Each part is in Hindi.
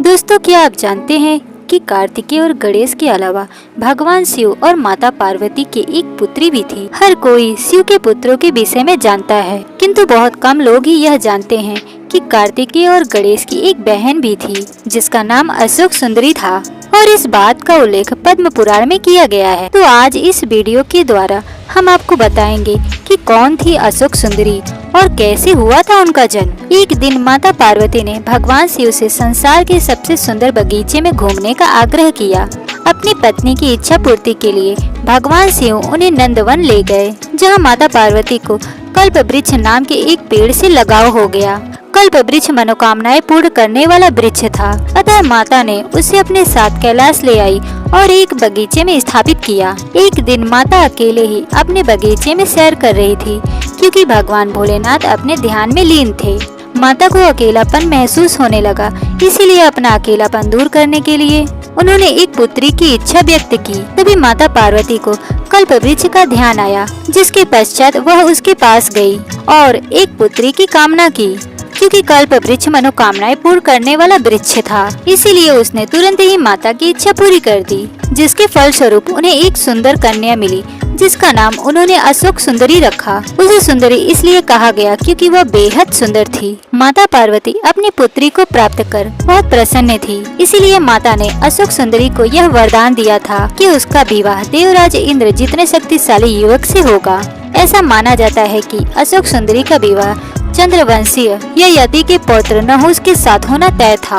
दोस्तों, क्या आप जानते हैं कि कार्तिकेय और गणेश के अलावा भगवान शिव और माता पार्वती के एक पुत्री भी थी। हर कोई शिव के पुत्रों के विषय में जानता है, किंतु बहुत कम लोग ही यह जानते हैं कि कार्तिकेय और गणेश की एक बहन भी थी जिसका नाम अशोक सुंदरी था और इस बात का उल्लेख पद्म पुराण में किया गया है। तो आज इस वीडियो के द्वारा हम आपको बताएंगे कि कौन थी अशोक सुंदरी और कैसे हुआ था उनका जन्म। एक दिन माता पार्वती ने भगवान शिव से संसार के सबसे सुंदर बगीचे में घूमने का आग्रह किया। अपनी पत्नी की इच्छा पूर्ति के लिए भगवान शिव उन्हें नंदवन ले गए, जहां माता पार्वती को कल्प वृक्ष नाम के एक पेड़ से लगाव हो गया। कल्प वृक्ष मनोकामनाएं पूर्ण करने वाला वृक्ष था, अतः माता ने उसे अपने साथ कैलाश ले आई और एक बगीचे में स्थापित किया। एक दिन माता अकेले ही अपने बगीचे में सैर कर रही थी, क्योंकि भगवान भोलेनाथ अपने ध्यान में लीन थे। माता को अकेलापन महसूस होने लगा, इसीलिए अपना अकेलापन दूर करने के लिए उन्होंने एक पुत्री की इच्छा व्यक्त की। तभी माता पार्वती को कल्प वृक्ष का ध्यान आया, जिसके पश्चात वह उसके पास गई और एक पुत्री की कामना की। क्योंकि कल्प वृक्ष मनोकामनाएं पूर्ण करने वाला वृक्ष था, इसीलिए उसने तुरंत ही माता की इच्छा पूरी कर दी, जिसके फलस्वरूप उन्हें एक सुंदर कन्या मिली, जिसका नाम उन्होंने अशोक सुंदरी रखा। उसे सुंदरी इसलिए कहा गया क्योंकि वह बेहद सुंदर थी। माता पार्वती अपनी पुत्री को प्राप्त कर बहुत प्रसन्न थी, इसीलिए माता ने अशोक सुंदरी को यह वरदान दिया था कि उसका विवाह देवराज इंद्र जितने शक्तिशाली युवक से होगा। ऐसा माना जाता है कि अशोक सुंदरी का विवाह चंद्रवंशीय ययाति के पौत्र नहुष के साथ होना तय था।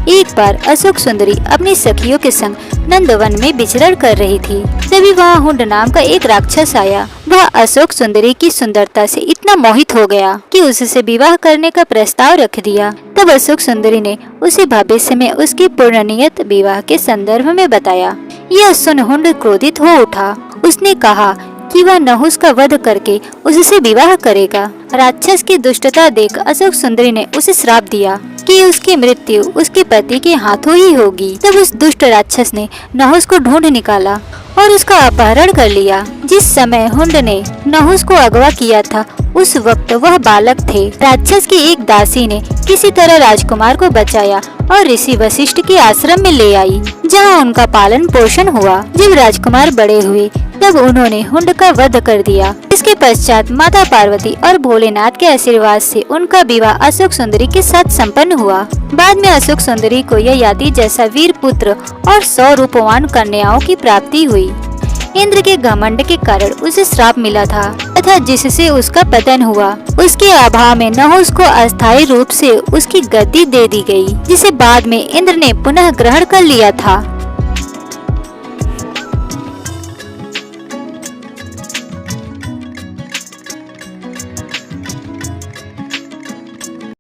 एक बार अशोक सुंदरी अपनी सखियों के संग नंदवन में विचरण कर रही थी, तभी वहाँ हुंड नाम का एक राक्षस आया। वह अशोक सुंदरी की सुंदरता से इतना मोहित हो गया कि उससे विवाह करने का प्रस्ताव रख दिया। तब अशोक सुंदरी ने उसे भविष्य में उसकी पूर्णनियत विवाह के संदर्भ में बताया। यह सुन हुंड क्रोधित हो उठा। उसने कहा कि वह नहुष का वध करके उससे विवाह करेगा। राक्षस की दुष्टता देख अशोक सुंदरी ने उसे श्राप दिया कि उसकी मृत्यु उसके पति के हाथों ही होगी। तब उस दुष्ट राक्षस ने नहुष को ढूंढ निकाला और उसका अपहरण कर लिया। जिस समय हुंड ने नहुष को अगवा किया था, उस वक्त वह बालक थे। राक्षस की एक दासी ने किसी तरह राजकुमार को बचाया और ऋषि वशिष्ठ के आश्रम में ले आई, जहां उनका पालन पोषण हुआ। जब राजकुमार बड़े हुए तब उन्होंने हुंड का वध कर दिया। इसके पश्चात माता पार्वती और भोलेनाथ के आशीर्वाद से उनका विवाह अशोक सुंदरी के साथ संपन्न हुआ। बाद में अशोक सुंदरी को ययाति जैसा वीर पुत्र और 100 रूपवान कन्याओं की प्राप्ति हुई। इंद्र के घमंड के कारण उसे श्राप मिला था तथा जिससे उसका पतन हुआ। उसके अभाव में नहुष को अस्थायी रूप से उसकी गद्दी दे दी गई, जिसे बाद में इंद्र ने पुनः ग्रहण कर लिया था।